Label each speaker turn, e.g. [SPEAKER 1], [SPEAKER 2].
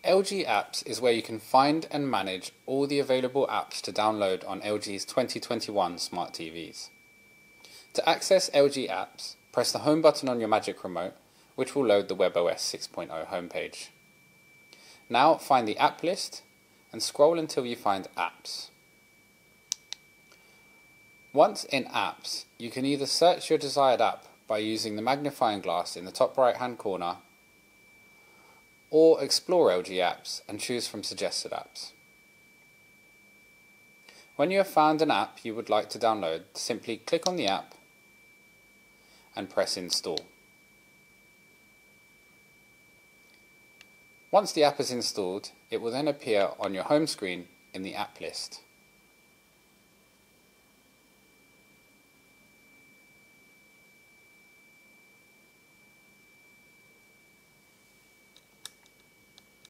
[SPEAKER 1] LG Apps is where you can find and manage all the available apps to download on LG's 2021 smart TVs. To access LG Apps, press the Home button on your Magic Remote, which will load the webOS 6.0 homepage. Now find the app list and scroll until you find Apps. Once in Apps, you can either search your desired app by using the magnifying glass in the top right hand corner, or explore LG Apps and choose from suggested apps. When you have found an app you would like to download, simply click on the app and press Install. Once the app is installed, it will then appear on your home screen in the app list.